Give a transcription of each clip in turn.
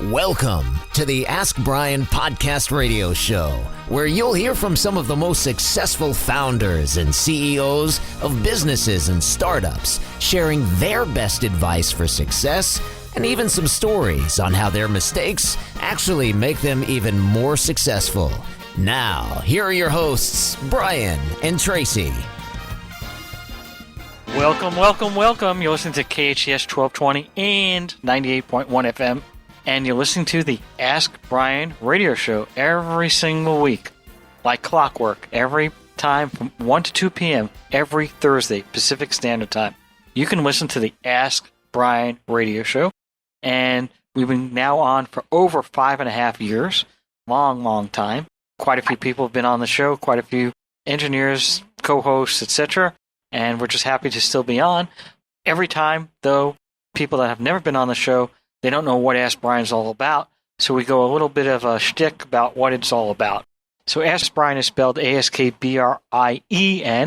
Welcome to the Ask Brian podcast radio show, where you'll hear from some of the most successful founders and CEOs of businesses and startups, sharing their best advice for success and even some stories on how their mistakes actually make them even more successful. Now, here are your hosts, Brian and Tracy. Welcome. You're listening to KHES 1220 and 98.1 FM, and you're listening to the Ask Brian radio show every single week, like clockwork, every time from 1 to 2 p.m. every Thursday, Pacific Standard Time. You can listen to the Ask Brian radio show, and we've been now on for over 5.5 years. Long time. Quite a few people have been on the show, quite a few engineers, co-hosts, etc., and we're just happy to still be on. Every time, though, people that have never been on the show, they don't know what Ask Brian is all about, so we go a little bit of a shtick about what it's all about. So Ask Brian is spelled ASKBRIEN,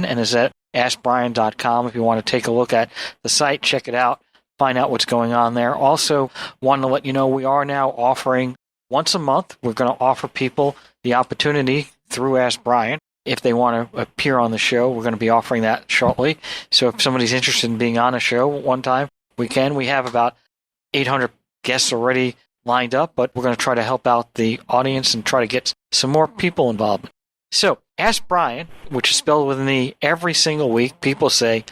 and is at AskBrian.com if you want to take a look at the site, check it out, find out what's going on there. Also, want to let you know we are now offering once a month. We're going to offer people the opportunity through Ask Brian. If they want to appear on the show, we're going to be offering that shortly. So if somebody's interested in being on a show one time, we can. We have about 800 guests already lined up, but we're going to try to help out the audience and try to get some more people involved. So Ask Brian, which is spelled with an E every single week. People say,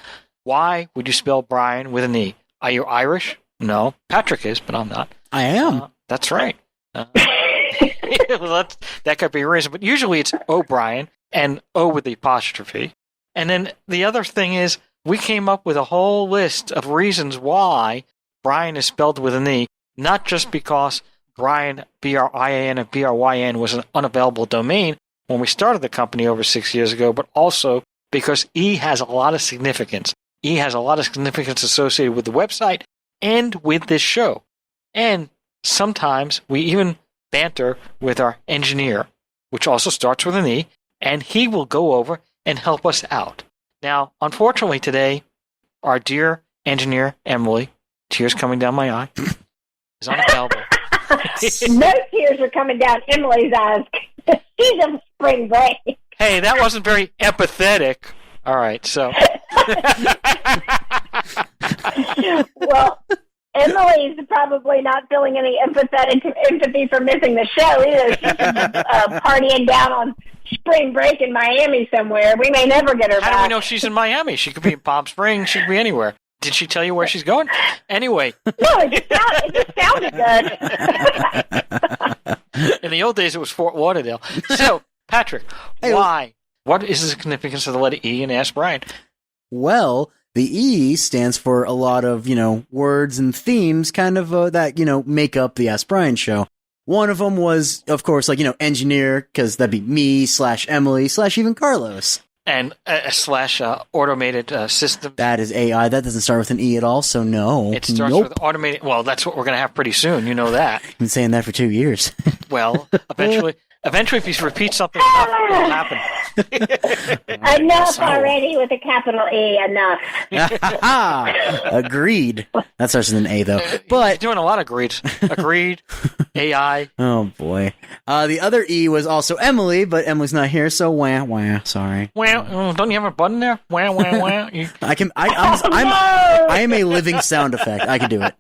why would you spell Brian with an E? Are you Irish? No. Patrick is, but I'm not. I am. That's right. Well, that could be a reason, but usually it's O'Brien and O with the apostrophe. And then the other thing is we came up with a whole list of reasons why Brian is spelled with an E, not just because Brian, B-R-I-A-N and B-R-Y-N was an unavailable domain when we started the company over 6 years ago, but also because E has a lot of significance. E has a lot of significance associated with the website and with this show. And sometimes we even banter with our engineer, which also starts with an E, and he will go over and help us out. Now, unfortunately today, our dear engineer, Emily, tears coming down my eye, is unavailable. No tears are coming down Emily's eyes. She's on spring break. Hey, that wasn't very empathetic. All right, so. Well, Emily's probably not feeling any empathy for missing the show either. She's partying down on spring break in Miami somewhere. We may never get her back. How do we know she's in Miami? She could be in Palm Springs. She could be anywhere. Did she tell you where she's going? Anyway. No, it just sounded good. In the old days, it was Fort Lauderdale. So, Patrick, why? What is the significance of the letter E in Ask Brian? Well, the E stands for a lot of, words and themes kind of that, make up the Ask Brian show. One of them was, of course, engineer, because that'd be me / Emily / even Carlos. And slash automated system. That is AI. That doesn't start with an E at all, so no. It starts with automated. Well, that's what we're going to have pretty soon. You know that. I've been saying that for 2 years. Well, eventually, if you repeat something enough, it'll happen. Enough already with a capital E. Enough. Agreed. That starts with an A, though. But you're doing a lot of agreed. Agreed. AI. Oh, boy. The other E was also Emily, but Emily's not here, so wah, sorry. Wah, don't you have a button there? Wah, wah, wah. I am a living sound effect. I can do it.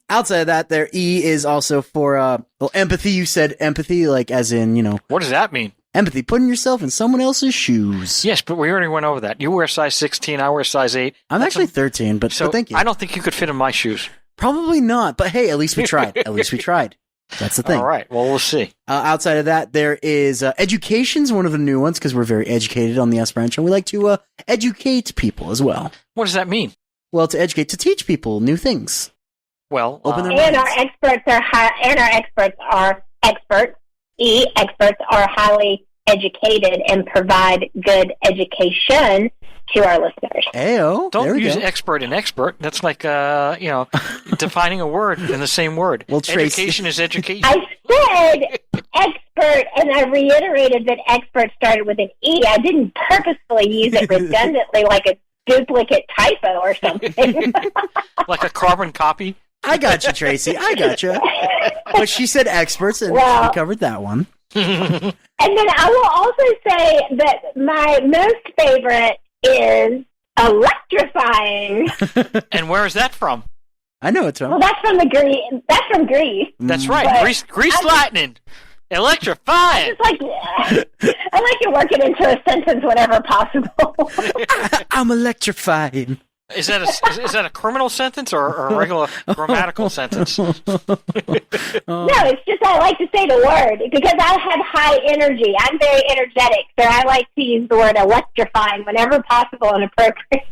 Outside of that, their E is also for, empathy. You said empathy, as in, What does that mean? Empathy, putting yourself in someone else's shoes. Yes, but we already went over that. You wear size 16, I wear size 8. I'm actually 13, but thank you. I don't think you could fit in my shoes. Probably not, but hey, at least we tried. That's the thing. All right, well, we'll see. Outside of that, there is education's one of the new ones, because we're very educated on the Ask Brian show. We like to educate people as well. What does that mean? Well, to educate, to teach people new things. Well, open their minds. Our experts are experts. Experts are highly educated and provide good education to our listeners. Ayo, don't use expert and expert. That's like defining a word in the same word. Well, education is education. I said expert, and I reiterated that expert started with an E. I didn't purposefully use it redundantly like a duplicate typo or something. Like a carbon copy. I got you, Tracy. I got you. But she said experts, and Well- we covered that one. And then I will also say that my most favorite is electrifying. And where is that from? I know it's Well, wrong. that's from Greece. That's from Greece. That's right. But Grease lightning. Electrifying. It's like I like to work it into a sentence whenever possible. I'm electrifying. Is that a criminal sentence or a regular grammatical sentence? No, it's just I like to say the word because I have high energy. I'm very energetic, so I like to use the word electrifying whenever possible and appropriate.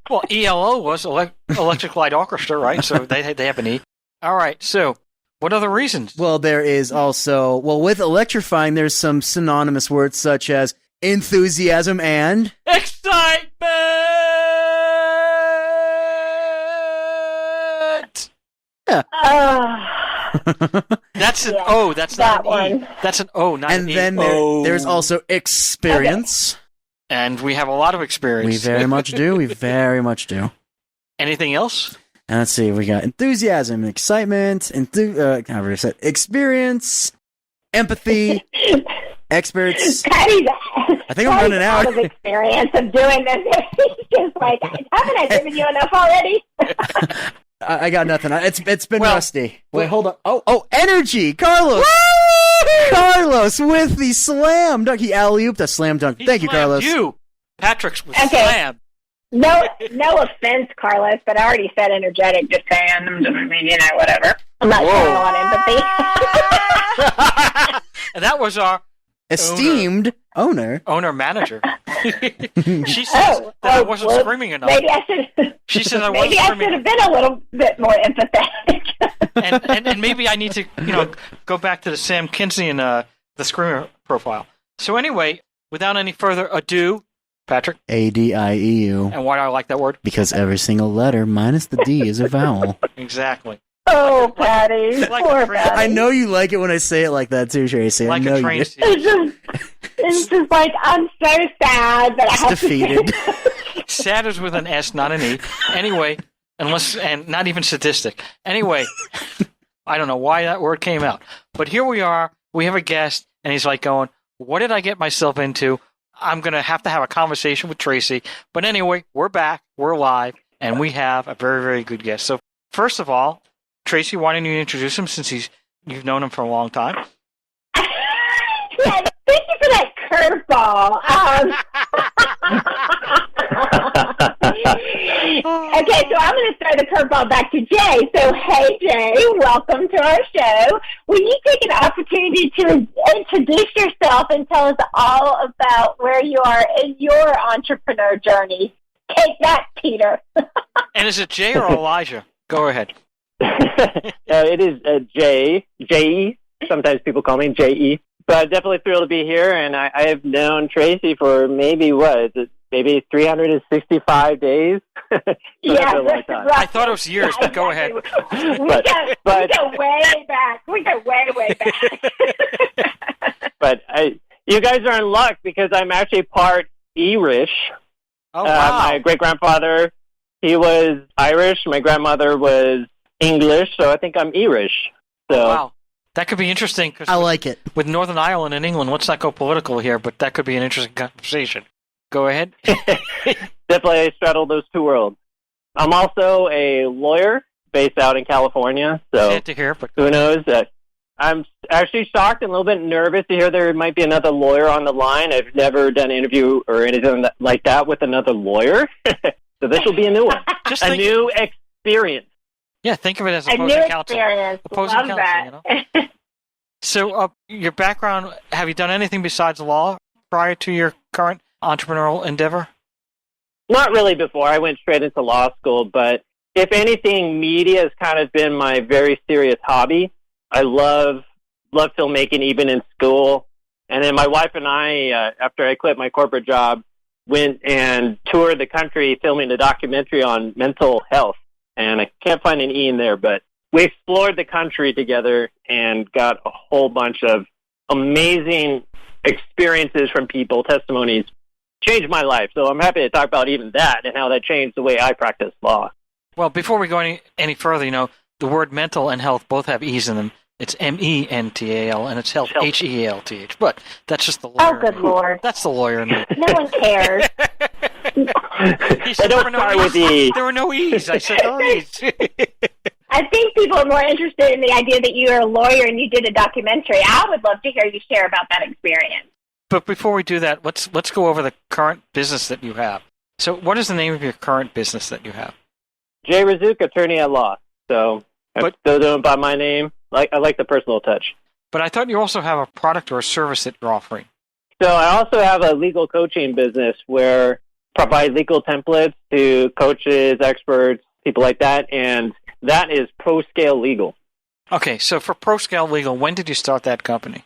Well, ELO was Electric Light Orchestra, right? So they have an E. All right. So what other reasons? Well, there is also, with electrifying, there's some synonymous words such as enthusiasm and... Excitement. That's an O. That's not an E. That's an O, not And an E. then there's also experience. And we have a lot of experience. We very much do. We very much do. Anything else? And let's see. We got enthusiasm, excitement, experience, empathy, experts. Patty's, I think I'm running out of experience of doing this. He's just like, haven't I given you enough already? I got nothing. It's been Well, rusty. Wait, hold on. Oh, energy, Carlos. Carlos with the slam dunk. He alley-ooped a slam dunk. He Thank you, slammed Carlos. You. Patrick's was Okay. slammed. No offense, Carlos, but I already said energetic. Just saying. I mean, whatever. I'm not showing a lot of empathy. And that was our Esteemed owner. manager. She says that I wasn't screaming enough. Maybe I should. She said I wasn't Maybe I screaming should have been a little bit more empathetic. and maybe I need to, go back to the Sam Kinsian, the screamer profile. So anyway, without any further ado, Patrick. ADIEU. And why do I like that word? Because every single letter minus the D is a vowel. Exactly. Oh, Patty. Like Poor a train. Patty. I know you like it when I say it like that too, Tracy. Like I know a train you do. station. It's just like, I'm so sad that I have Defeated. Sad is with an S, not an E. Anyway, and not even sadistic. Anyway, I don't know why that word came out. But here we are. We have a guest, and he's like going, what did I get myself into? I'm going to have a conversation with Tracy. But anyway, we're back. We're live, and we have a very, very good guest. So first of all, Tracy, why don't you introduce him since you've known him for a long time? Yeah, thank you for that curveball. Okay, so I'm going to throw the curveball back to Jay. So, hey, Jay, welcome to our show. Will you take an opportunity to introduce yourself and tell us all about where you are in your entrepreneur journey? Take that, Peter. And is it Jay or Elijah? Go ahead. It is J.E. Sometimes people call me J.E. But definitely thrilled to be here, and I have known Tracy for maybe 365 days? Yeah, a long time. I thought it was years, but go ahead. We go way back. We go way back. But you guys are in luck because I'm actually part Irish. Oh, wow. My great-grandfather, he was Irish. My grandmother was English, so I think I'm Irish. So. Wow. That could be interesting. Cause I like it. With Northern Ireland and England, let's not go political here, but that could be an interesting conversation. Go ahead. Definitely straddle those two worlds. I'm also a lawyer based out in California, so Sad to hear, but who knows? I'm actually shocked and a little bit nervous to hear there might be another lawyer on the line. I've never done an interview or anything like that with another lawyer, so this will be a new one. Just a new experience. Yeah, think of it as A opposing new counsel. experience. Opposing Love counsel, that. So, your background, have you done anything besides law prior to your current entrepreneurial endeavor? Not really before. I went straight into law school, but if anything, media has kind of been my very serious hobby. I love filmmaking even in school. And then my wife and I, after I quit my corporate job, went and toured the country filming a documentary on mental health. And I can't find an E in there, but we explored the country together and got a whole bunch of amazing experiences from people, testimonies. Changed my life. So I'm happy to talk about even that and how that changed the way I practice law. Well, before we go any further, the word mental and health both have E's in them. It's Mental, and it's health, Health. But that's just the lawyer. Oh, good Lord. That's the lawyer in me. No one cares. He said don't start with E. There were no E's. I said no E's. I think people are more interested in the idea that you're a lawyer and you did a documentary. I would love to hear you share about that experience. But before we do that, let's go over the current business that you have. So what is the name of your current business that you have? Jay Razzouk, attorney at law. So I'm still doing it by my name. I like the personal touch. But I thought you also have a product or a service that you're offering. So I also have a legal coaching business where I provide legal templates to coaches, experts, people like that, and that is ProSCALE Legal. Okay, so for ProSCALE Legal, when did you start that company?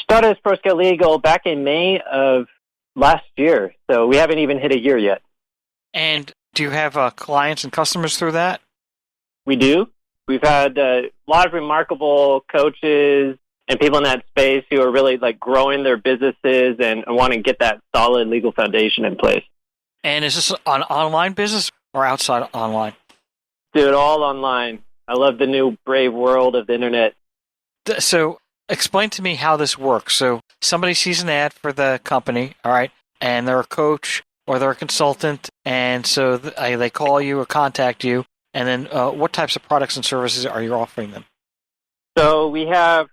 Started as ProSCALE Legal back in May of last year, so we haven't even hit a year yet. And do you have clients and customers through that? We do. We've had a lot of remarkable coaches and people in that space who are really growing their businesses and want to get that solid legal foundation in place. And is this an online business or outside online? Do it all online. I love the new brave world of the internet. So explain to me how this works. So somebody sees an ad for the company, all right, and they're a coach or they're a consultant, and so they call you or contact you, and then what types of products and services are you offering them? So we have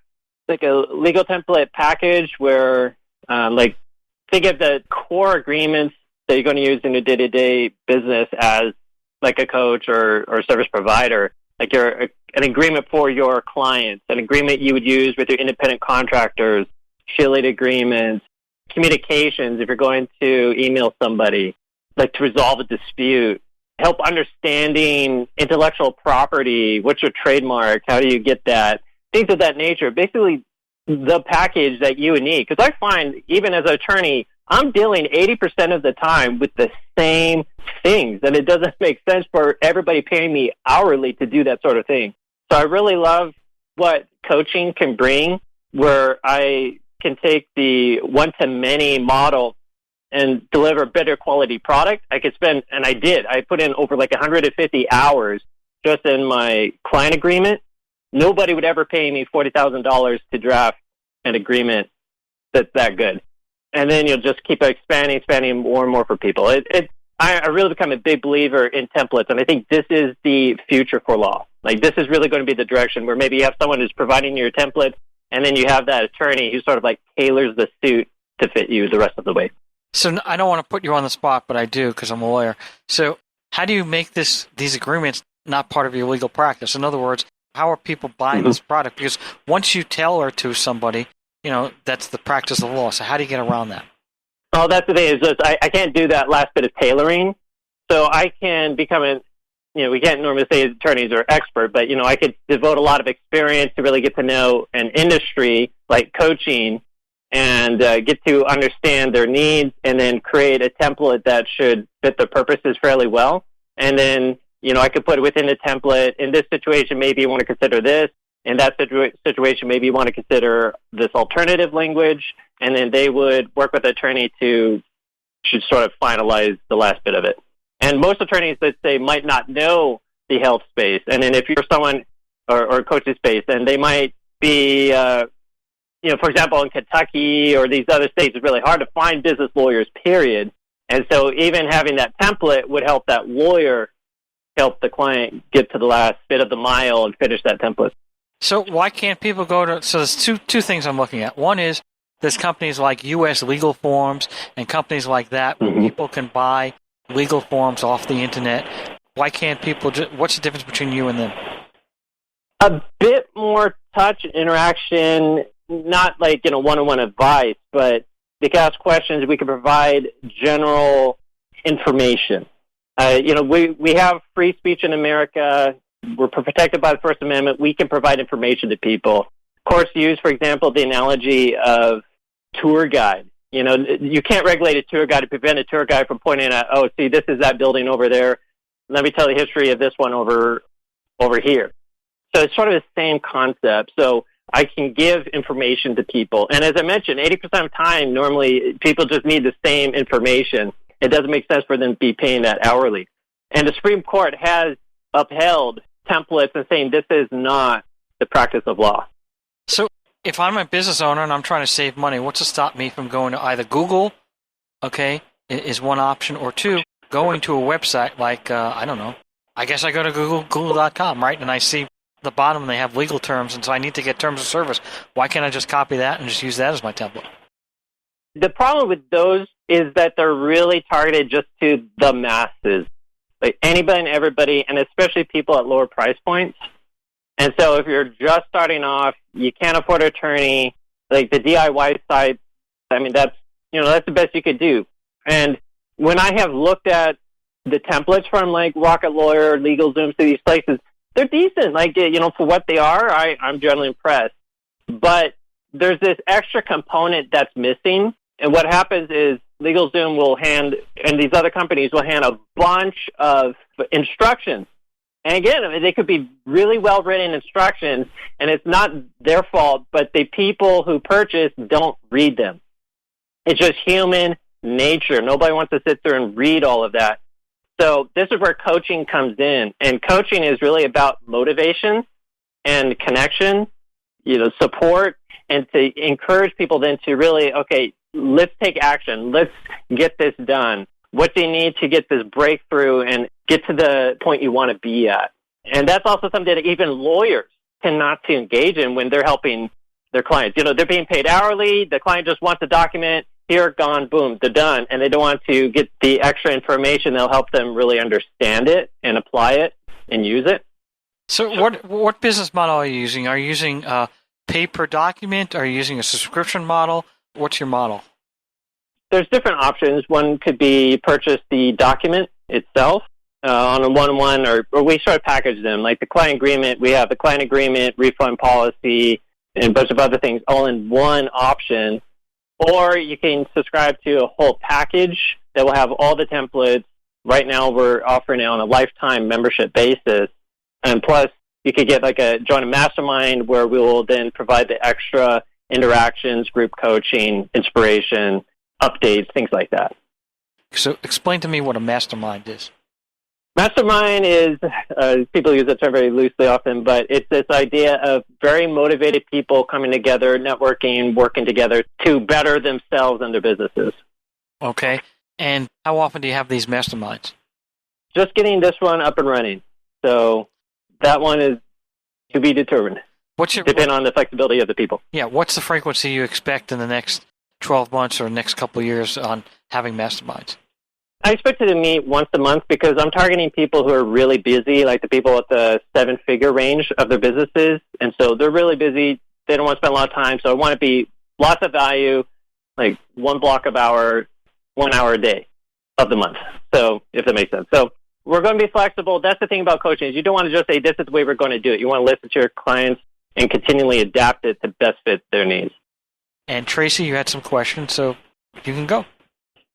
a legal template package where, think of the core agreements that you're going to use in your day-to-day business as a coach or service provider. An agreement for your clients, an agreement you would use with your independent contractors, affiliate agreements, communications if you're going to email somebody, to resolve a dispute, help understanding intellectual property, what's your trademark, how do you get that, things of that nature. Basically, the package that you would need. Because I find, even as an attorney, I'm dealing 80% of the time with the same things, and it doesn't make sense for everybody paying me hourly to do that sort of thing. So I really love what coaching can bring, where I can take the one-to-many model and deliver a better quality product. I could spend, and I did, I put in over 150 hours just in my client agreement. Nobody would ever pay me $40,000 to draft an agreement that's that good. And then you'll just keep expanding more and more for people. I really become a big believer in templates, and I think this is the future for law. This is really going to be the direction where maybe you have someone who's providing your template, and then you have that attorney who sort of tailors the suit to fit you the rest of the way. So I don't want to put you on the spot, but I do because I'm a lawyer. So how do you make these agreements not part of your legal practice? In other words, how are people buying this product? Because once you tailor to somebody, that's the practice of law. So how do you get around that? Oh, that's the thing is I can't do that last bit of tailoring. So I can become we can't normally say attorneys are expert, but, I could devote a lot of experience to really get to know an industry like coaching and get to understand their needs and then create a template that should fit their purposes fairly well. And then, I could put it within the template. In this situation, maybe you want to consider this. In that situation, maybe you want to consider this alternative language. And then they would work with the attorney to sort of finalize the last bit of it. And most attorneys, let's say, might not know the health space. And then if you're someone or coaching space, then they might be, for example, in Kentucky or these other states, it's really hard to find business lawyers, period. And so even having that template would help that lawyer help the client get to the last bit of the mile and finish that template. So why can't people go to... So there's two things I'm looking at. One is there's companies like U.S. Legal Forms and companies like that where people can buy legal forms off the internet. Why can't people... What's the difference between you and them? A bit more touch, interaction, not one-on-one advice, but they can ask questions. We can provide general information. We have free speech in America. We're protected by the First Amendment. We can provide information to people. Courts use, for example, the analogy of tour guide. You can't regulate a tour guide to prevent a tour guide from pointing out, oh, see, this is that building over there. Let me tell you the history of this one over here. So it's sort of the same concept. So I can give information to people. And as I mentioned, 80% of the time, normally people just need the same information. It doesn't make sense for them to be paying that hourly. And the Supreme Court has upheld templates and saying this is not the practice of law. So if I'm a business owner and I'm trying to save money, what's to stop me from going to either Google, okay, is one option, or two, going to a website like, I don't know, I guess I go to Google.com, right, and I see the bottom they have legal terms, and so I need to get terms of service. Why can't I just copy that and just use that as my template? The problem with those is that they're really targeted just to the masses, like anybody and everybody, and especially people at lower price points. And so if you're just starting off, you can't afford an attorney, like the DIY side, I mean, that's the best you could do. And when I have looked at the templates from like Rocket Lawyer, LegalZoom, to these places, they're decent. Like, for what they are, I'm generally impressed. But there's this extra component that's missing. And what happens is LegalZoom will hand, and these other companies will hand a bunch of instructions. And again, they could be really well-written instructions, and it's not their fault, but the people who purchase don't read them. It's just human nature. Nobody wants to sit there and read all of that. So this is where coaching comes in. And coaching is really about motivation and connection, support, and to encourage people then to really, okay, let's take action. Let's get this done. What do you need to get this breakthrough and get to the point you want to be at? And that's also something that even lawyers tend not to engage in when they're helping their clients. They're being paid hourly. The client just wants a document. Here, gone, boom, they're done. And they don't want to get the extra information that'll help them really understand it and apply it and use it. So what business model are you using? Are you using pay per document? Are you using a subscription model? What's your model? There's different options. One could be purchase the document itself on a one-on-one, or we sort of package them. Like the client agreement, we have the client agreement, refund policy, and a bunch of other things all in one option. Or you can subscribe to a whole package that will have all the templates. Right now we're offering it on a lifetime membership basis. And plus, you could get join a mastermind where we will then provide the extra interactions, group coaching, inspiration, updates, things like that. So explain to me what a mastermind is. Mastermind is, people use that term very loosely often, but it's this idea of very motivated people coming together, networking, working together to better themselves and their businesses. Okay. And how often do you have these masterminds? Just getting this one up and running. So that one is to be determined. Depending on the flexibility of the people. Yeah. What's the frequency you expect in the next 12 months or next couple of years on having masterminds? I expect it to meet once a month because I'm targeting people who are really busy, like the people at the 7-figure range of their businesses. And so they're really busy. They don't want to spend a lot of time. So I want to be lots of value, like 1 block of hour, 1 hour a day of the month. So if that makes sense. So we're going to be flexible. That's the thing about coaching is you don't want to just say, this is the way we're going to do it. You want to listen to your clients and continually adapt it to best fit their needs. And Tracy, you had some questions, so you can go.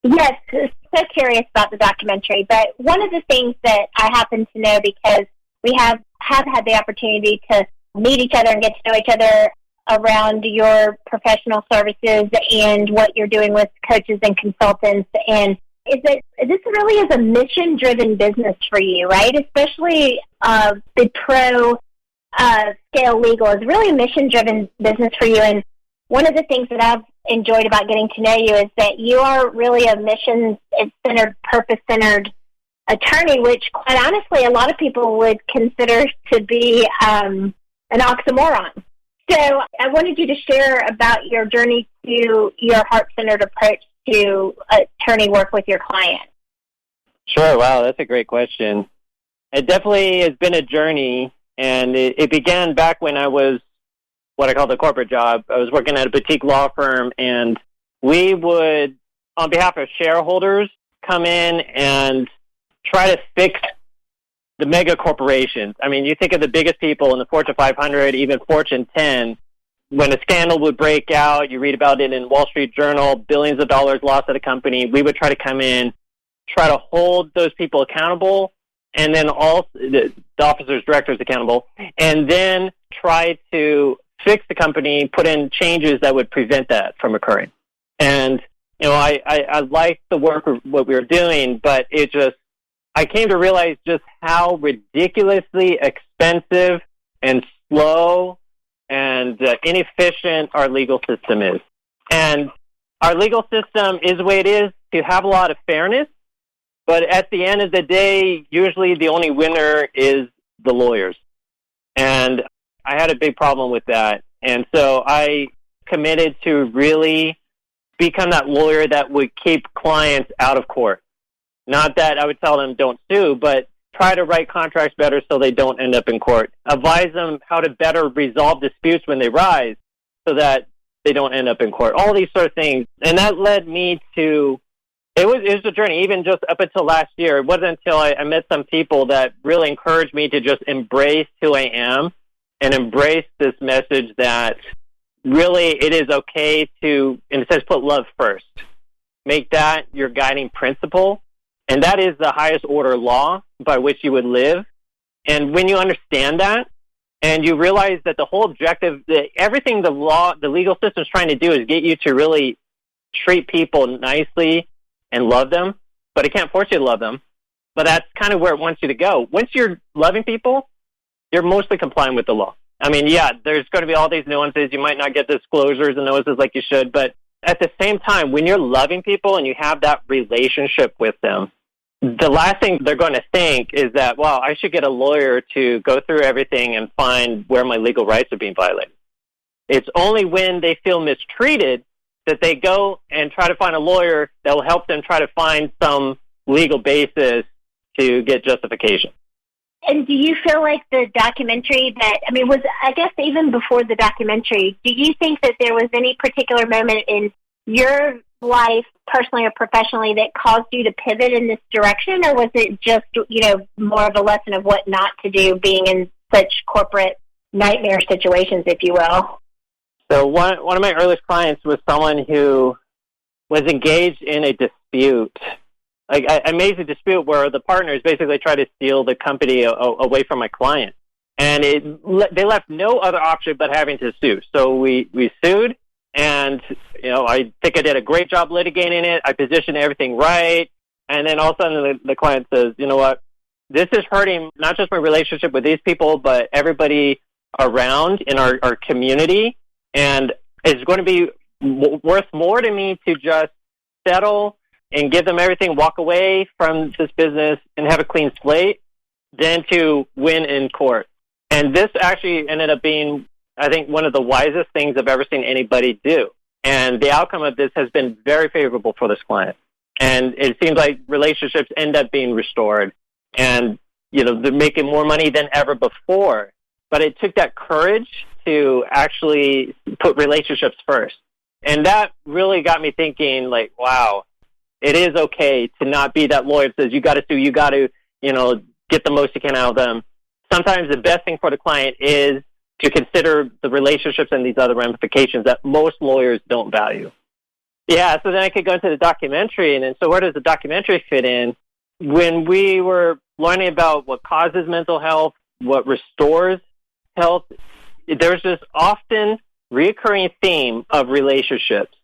Yes, so curious about the documentary, but one of the things that I happen to know because we have had the opportunity to meet each other and get to know each other around your professional services and what you're doing with coaches and consultants, and is that this really is a mission-driven business for you, right? Especially the ProSCALE Legal is really a mission-driven business for you, and one of the things that I've enjoyed about getting to know you is that you are really a mission-centered, purpose-centered attorney, which, quite honestly, a lot of people would consider to be an oxymoron. So I wanted you to share about your journey to your heart-centered approach to attorney work with your client. Sure. Wow, that's a great question. It definitely has been a journey, and it began back when I was what I call the corporate job. I was working at a boutique law firm, and we would, on behalf of shareholders, come in and try to fix the mega corporations. I mean, you think of the biggest people in the Fortune 500, even Fortune 10. When a scandal would break out, you read about it in Wall Street Journal, billions of dollars lost at a company. We would try to come in, try to hold those people accountable, and then all the officers, directors accountable, and then try to fix the company, put in changes that would prevent that from occurring. And, I liked the work, what we were doing, but I came to realize just how ridiculously expensive and slow and inefficient our legal system is. And our legal system is the way it is to have a lot of fairness, but at the end of the day, usually the only winner is the lawyers. And I had a big problem with that. And so I committed to really become that lawyer that would keep clients out of court. Not that I would tell them don't sue, but try to write contracts better so they don't end up in court. Advise them how to better resolve disputes when they rise so that they don't end up in court. All these sort of things. And that led me to, it was a journey, even just up until last year. It wasn't until I met some people that really encouraged me to just embrace who I am and embrace this message that really it is okay to, in a sense, put love first. Make that your guiding principle. And that is the highest order law by which you would live. And when you understand that, and you realize that the whole objective, everything the legal system is trying to do is get you to really treat people nicely and love them, but it can't force you to love them. But that's kind of where it wants you to go. Once you're loving people, you're mostly complying with the law. I mean, yeah, there's going to be all these nuances. You might not get disclosures and notices like you should, but at the same time, when you're loving people and you have that relationship with them, the last thing they're going to think is that, wow, I should get a lawyer to go through everything and find where my legal rights are being violated. It's only when they feel mistreated that they go and try to find a lawyer that will help them try to find some legal basis to get justification. And do you feel like the documentary I guess even before the documentary, do you think that there was any particular moment in your life, personally or professionally, that caused you to pivot in this direction? Or was it just, more of a lesson of what not to do being in such corporate nightmare situations, if you will? So one of my earliest clients was someone who was engaged in a dispute. Like I made a dispute where the partners basically tried to steal the company away from my client. And they left no other option but having to sue. So we sued. And, I think I did a great job litigating it. I positioned everything right. And then all of a sudden the client says, you know what, this is hurting not just my relationship with these people, but everybody around in our community. And it's going to be worth more to me to just settle and give them everything, walk away from this business and have a clean slate than to win in court. And this actually ended up being, I think, one of the wisest things I've ever seen anybody do. And the outcome of this has been very favorable for this client. And it seems like relationships end up being restored. And, they're making more money than ever before. But it took that courage to actually put relationships first. And that really got me thinking, like, wow, it is okay to not be that lawyer that says, you got to sue, you got to, get the most you can out of them. Sometimes the best thing for the client is to consider the relationships and these other ramifications that most lawyers don't value. Yeah, so then I could go into the documentary, and then so where does the documentary fit in? When we were learning about what causes mental health, what restores health, there's this often recurring theme of relationships.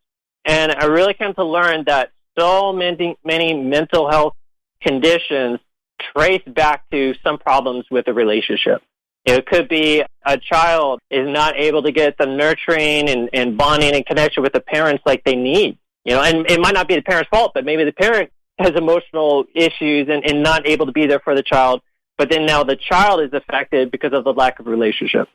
And I really came to learn that so many mental health conditions trace back to some problems with a relationship. It could be a child is not able to get the nurturing and bonding and connection with the parents like they need. And it might not be the parent's fault, but maybe the parent has emotional issues and not able to be there for the child. But then now the child is affected because of the lack of relationship.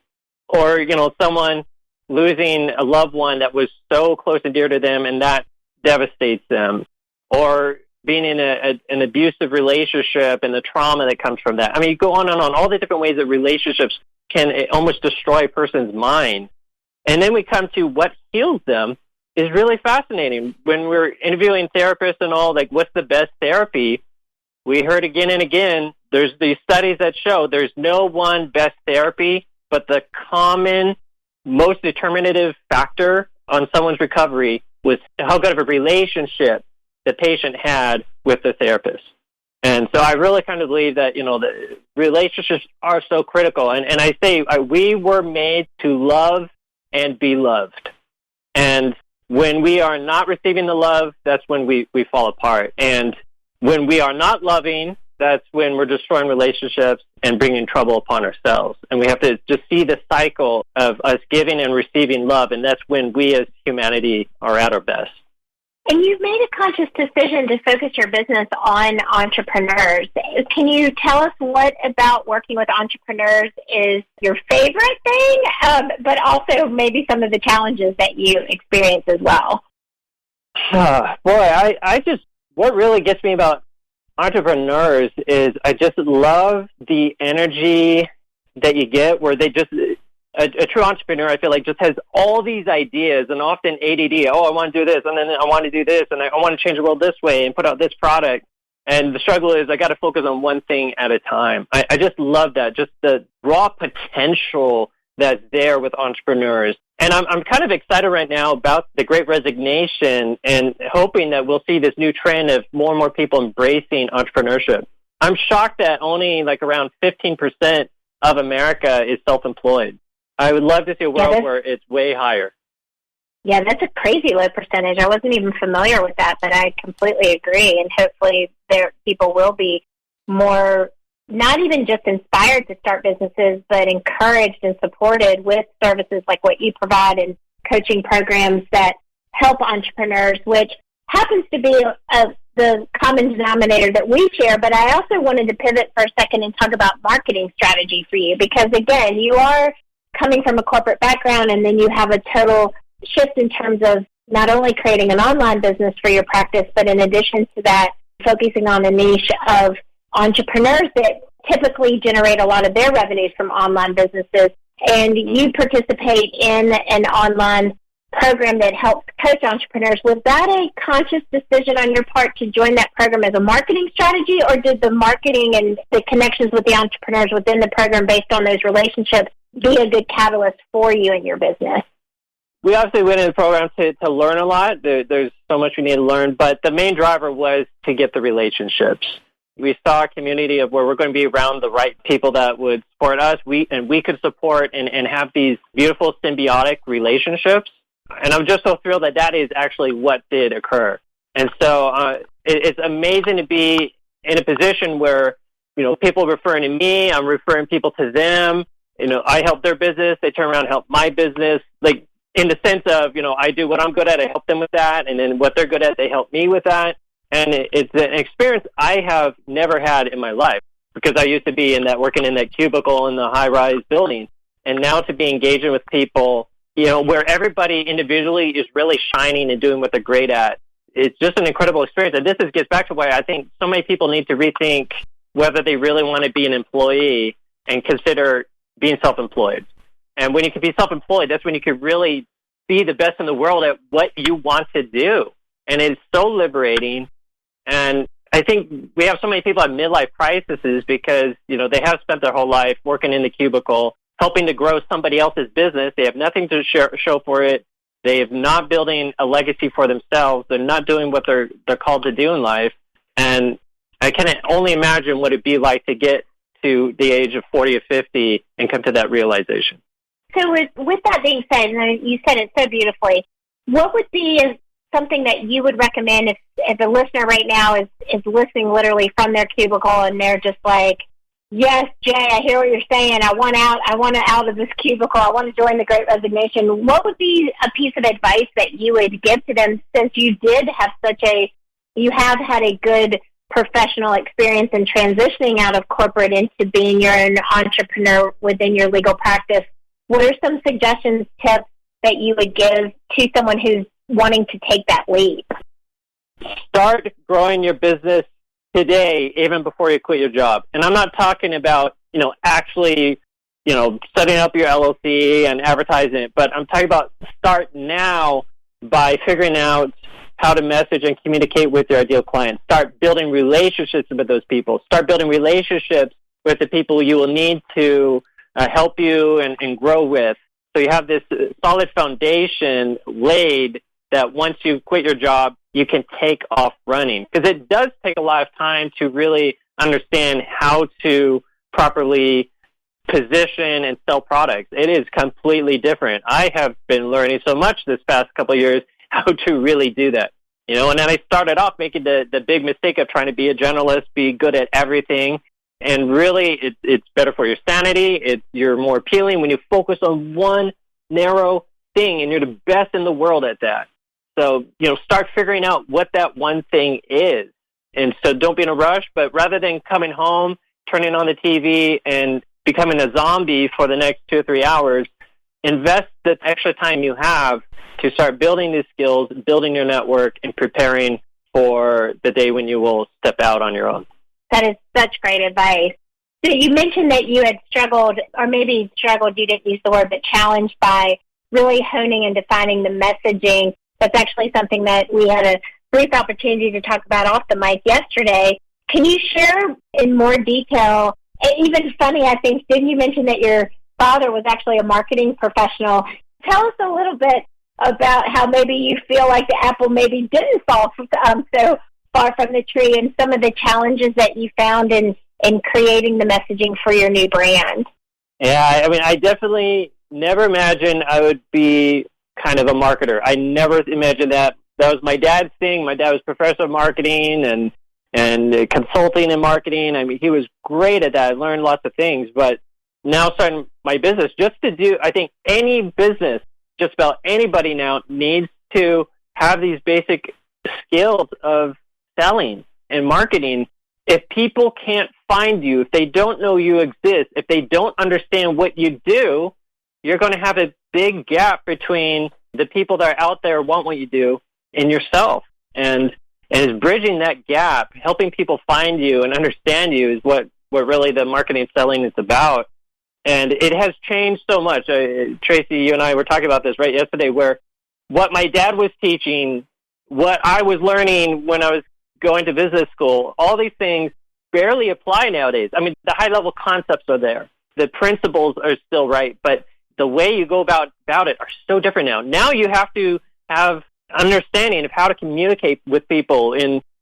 Or, someone losing a loved one that was so close and dear to them, and that devastates them. Or being in an abusive relationship and the trauma that comes from that. I mean, you go on and on, all the different ways that relationships can almost destroy a person's mind. And then we come to what heals them is really fascinating. When we're interviewing therapists and all, like, what's the best therapy? We heard again and again, there's these studies that show there's no one best therapy, but the common, most determinative factor on someone's recovery was how good of a relationship the patient had with the therapist. And so I really kind of believe that, the relationships are so critical. And I say we were made to love and be loved. And when we are not receiving the love, that's when we fall apart. And when we are not loving that's when we're destroying relationships and bringing trouble upon ourselves. And we have to just see the cycle of us giving and receiving love, and that's when we as humanity are at our best. And you've made a conscious decision to focus your business on entrepreneurs. Can you tell us what about working with entrepreneurs is your favorite thing, but also maybe some of the challenges that you experience as well? Boy, what really gets me about entrepreneurs is I just love the energy that you get where they just... A true entrepreneur, I feel like, just has all these ideas and often ADD. Oh, I want to do this, and then I want to do this, and I want to change the world this way and put out this product. And the struggle is I got to focus on one thing at a time. I just love that, just the raw potential that's there with entrepreneurs. And I'm kind of excited right now about the Great Resignation and hoping that we'll see this new trend of more and more people embracing entrepreneurship. I'm shocked that only like around 15% of America is self-employed. I would love to see a world where it's way higher. Yeah, that's a crazy low percentage. I wasn't even familiar with that, but I completely agree. And hopefully people will be more, not even just inspired to start businesses, but encouraged and supported with services like what you provide and coaching programs that help entrepreneurs, which happens to be the common denominator that we share. But I also wanted to pivot for a second and talk about marketing strategy for you, because, again, you are coming from a corporate background, and then you have a total shift in terms of not only creating an online business for your practice, but in addition to that, focusing on a niche of entrepreneurs that typically generate a lot of their revenues from online businesses. And you participate in an online program that helps coach entrepreneurs. Was that a conscious decision on your part to join that program as a marketing strategy, or did the marketing and the connections with the entrepreneurs within the program based on those relationships be a good catalyst for you in your business? We obviously went in the program to learn a lot. There's so much we need to learn, but the main driver was to get the relationships. We saw a community of where we're going to be around the right people that would support us, we could support and have these beautiful symbiotic relationships. And I'm just so thrilled that is actually what did occur. And so it's amazing to be in a position where, people are referring to me, I'm referring people to them. I help their business, they turn around and help my business. Like, in the sense of, I do what I'm good at, I help them with that, and then what they're good at, they help me with that. And it's an experience I have never had in my life, because I used to be working in that cubicle in the high-rise building. And now to be engaging with people, where everybody individually is really shining and doing what they're great at, it's just an incredible experience. And this gets back to why I think so many people need to rethink whether they really want to be an employee and consider being self-employed. And when you can be self-employed, that's when you can really be the best in the world at what you want to do. And it's so liberating. And I think we have so many people at midlife crises because, they have spent their whole life working in the cubicle, helping to grow somebody else's business. They have nothing to show for it. They have not building a legacy for themselves. They're not doing what they're called to do in life. And I can only imagine what it'd be like to get to the age of 40 or 50 and come to that realization. So with that being said, and you said it so beautifully, what would be something that you would recommend if a listener right now is listening literally from their cubicle and they're just like, yes, Jay, I hear what you're saying. I want out of this cubicle. I want to join the Great Resignation. What would be a piece of advice that you would give to them, since you have had a good professional experience in transitioning out of corporate into being your own entrepreneur within your legal practice? What are some suggestions, tips that you would give to someone who's wanting to take that leap? Start growing your business today, even before you quit your job. And I'm not talking about, actually, setting up your LLC and advertising it, but I'm talking about start now by figuring out how to message and communicate with your ideal clients. Start building relationships with those people. Start building relationships with the people you will need to help you and grow with. So you have this solid foundation laid that once you quit your job, you can take off running. Because it does take a lot of time to really understand how to properly position and sell products. It is completely different. I have been learning so much this past couple of years how to really do that. You know, and then I started off making the big mistake of trying to be a generalist, be good at everything. And really, it's better for your sanity. You're more appealing when you focus on one narrow thing, and you're the best in the world at that. So, you know, start figuring out what that one thing is. And so don't be in a rush, but rather than coming home, turning on the TV, and becoming a zombie for the next 2 or 3 hours, invest the extra time you have to start building these skills, building your network, and preparing for the day when you will step out on your own. That is such great advice. So you mentioned that you had struggled, or maybe struggled, you didn't use the word, but challenged by really honing and defining the messaging. That's actually something that we had a brief opportunity to talk about off the mic yesterday. Can you share in more detail, even funny, I think, didn't you mention that your father was actually a marketing professional? Tell us a little bit about how maybe you feel like the apple maybe didn't fall so far from the tree, and some of the challenges that you found in creating the messaging for your new brand. Yeah, I mean, I definitely never imagined I would be kind of a marketer. I never imagined that. That was my dad's thing. My dad was professor of marketing and consulting in marketing. I mean, he was great at that. I learned lots of things. But now starting my business, I think any business, just about anybody now needs to have these basic skills of selling and marketing. If people can't find you, if they don't know you exist, if they don't understand what you do, you're going to have a big gap between the people that are out there want what you do and yourself. And it's bridging that gap, helping people find you and understand you is what really the marketing and selling is about. And it has changed so much. Tracy, you and I were talking about this right yesterday, where what my dad was teaching, what I was learning when I was going to business school, all these things barely apply nowadays. I mean, the high-level concepts are there. The principles are still right, but the way you go about it are so different now. Now you have to have understanding of how to communicate with people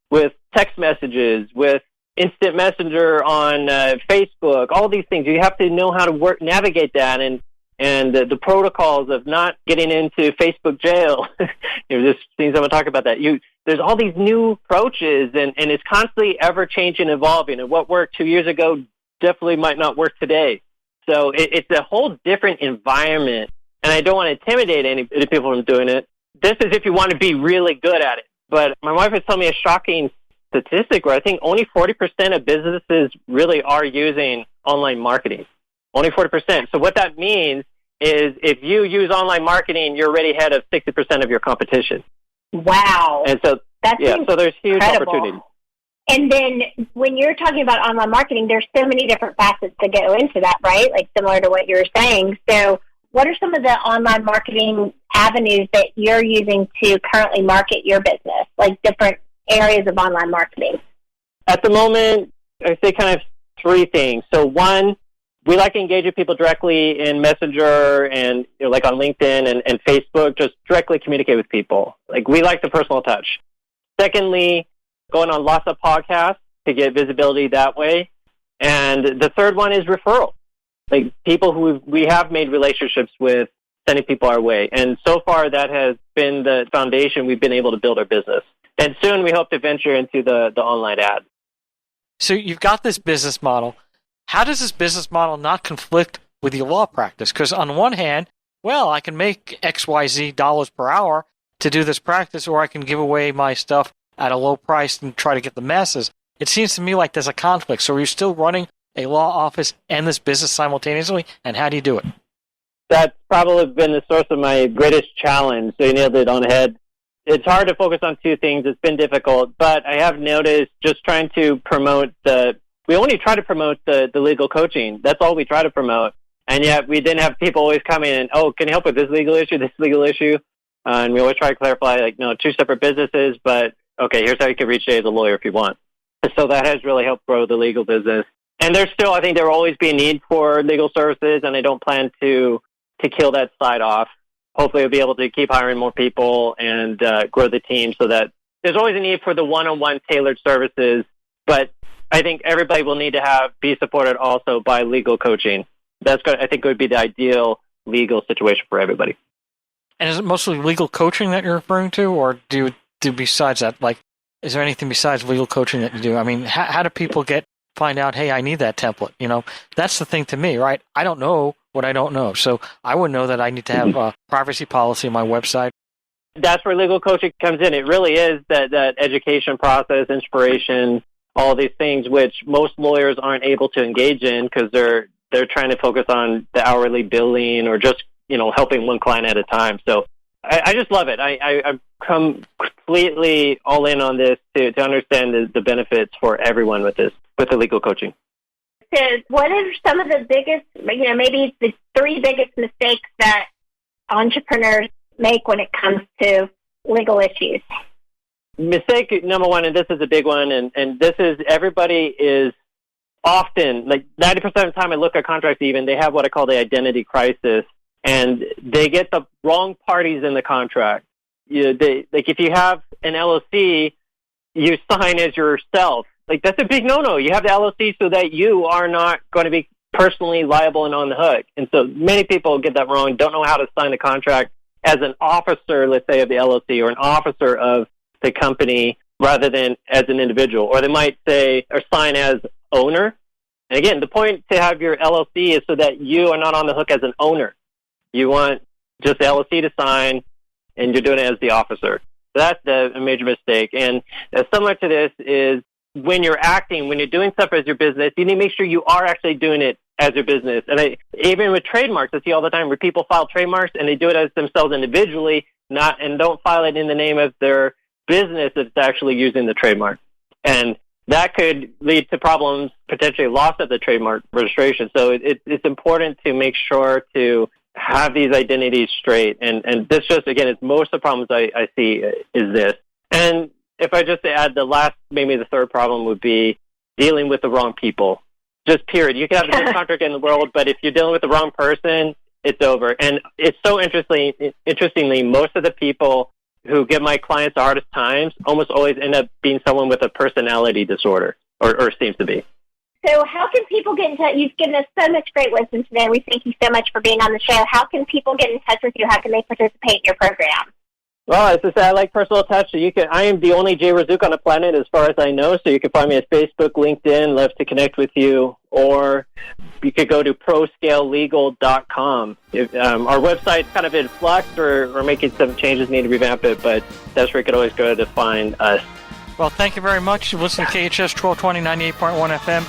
with text messages, with instant messenger on Facebook, all these things. You have to know how to navigate that, and the protocols of not getting into Facebook jail. There's things I'm going to talk about that. There's all these new approaches, and it's constantly ever-changing, evolving. And what worked 2 years ago definitely might not work today. So it's a whole different environment, and I don't want to intimidate any people from doing it. This is if you want to be really good at it. But my wife has told me a shocking statistic where I think only 40% of businesses really are using online marketing. Only 40%. So what that means is if you use online marketing, you're already ahead of 60% of your competition. Wow. And so, so there's huge opportunities. And then when you're talking about online marketing, there's so many different facets that go into that, right? Like similar to what you were saying. So what are some of the online marketing avenues that you're using to currently market your business, like different areas of online marketing? At the moment, I say kind of 3 things. So one, we like to engage with people directly in Messenger and like on LinkedIn and Facebook, just directly communicate with people. Like we like the personal touch. Secondly, going on lots of podcasts to get visibility that way. And the third one is referral. Like people who we have made relationships with, sending people our way. And so far that has been the foundation we've been able to build our business. And soon we hope to venture into the online ads. So you've got this business model. How does this business model not conflict with your law practice? Because on one hand, well, I can make XYZ dollars per hour to do this practice, or I can give away my stuff at a low price and try to get the masses. It seems to me like there's a conflict. So are you still running a law office and this business simultaneously? And how do you do it? That's probably been the source of my greatest challenge. So you nailed it on the head. It's hard to focus on 2 things. It's been difficult, but I have noticed just trying to promote we only try to promote the legal coaching. That's all we try to promote. And yet we didn't have people always coming in, can you help with this legal issue? And we always try to clarify, like, no, 2 separate businesses, but okay, here's how you can reach Jay as a lawyer if you want. So that has really helped grow the legal business. And I think there will always be a need for legal services, and I don't plan to kill that side off. Hopefully we'll be able to keep hiring more people and grow the team so that there's always a need for the one-on-one tailored services, but I think everybody will need to be supported also by legal coaching. I think would be the ideal legal situation for everybody. And is it mostly legal coaching that you're referring to, or do you do besides that? Like, is there anything besides legal coaching that you do? I mean, how do people find out, hey, I need that template? You know, that's the thing to me, right? I don't know what I don't know. So I would know that I need to have a privacy policy on my website. That's where legal coaching comes in. It really is that education process, inspiration, all these things which most lawyers aren't able to engage in because they're trying to focus on the hourly billing or just, you know, helping one client at a time. So I just love it. I've come completely all in on this to understand the benefits for everyone with the legal coaching. So what are some of the biggest, you know, maybe the 3 biggest mistakes that entrepreneurs make when it comes to legal issues? Mistake number 1, and this is a big one, and this is everybody is often, like 90% of the time I look at contracts even, they have what I call the identity crisis, and they get the wrong parties in the contract. Like if you have an LLC, you sign as yourself. Like that's a big no-no. You have the LLC so that you are not going to be personally liable and on the hook. And so many people get that wrong, don't know how to sign a contract as an officer, let's say, of the LLC or an officer of the company rather than as an individual. Or they might say or sign as owner. And again, the point to have your LLC is so that you are not on the hook as an owner. You want just the LLC to sign, and you're doing it as the officer. So that's a major mistake. And similar to this is when you're acting, when you're doing stuff as your business, you need to make sure you are actually doing it as your business. And even with trademarks, I see all the time where people file trademarks and they do it as themselves individually, and don't file it in the name of their business that's actually using the trademark. And that could lead to problems, potentially loss of the trademark registration. So it's important to make sure to have these identities straight. And this just, again, it's most of the problems I see is this. And if I just add the last, maybe the third problem would be dealing with the wrong people. Just period. You can have the best contract in the world, but if you're dealing with the wrong person, it's over. And it's so interestingly, most of the people who give my clients the hardest times almost always end up being someone with a personality disorder, or seems to be. So how can people get in touch? You've given us so much great wisdom today. We thank you so much for being on the show. How can people get in touch with you? How can they participate in your program? Well, as I said, I like personal touch. So I am the only Jay Razzouk on the planet as far as I know. So you can find me at Facebook, LinkedIn, love to connect with you. Or you could go to ProSCALELegal.com. Our website's kind of in flux or making some changes, need to revamp it, but that's where you could always go to find us. Well, thank you very much. Listen to KHS 1220, 98.1 FM.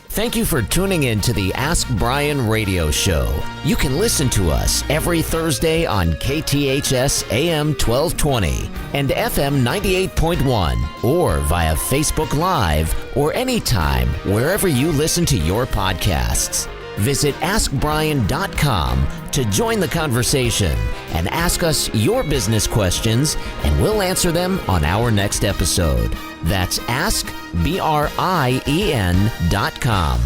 Thank you for tuning in to the Ask Brian radio show. You can listen to us every Thursday on KTHS AM 1220 and FM 98.1 or via Facebook Live or anytime wherever you listen to your podcasts. Visit AskBrian.com to join the conversation and ask us your business questions, and we'll answer them on our next episode. That's AskBrien.com.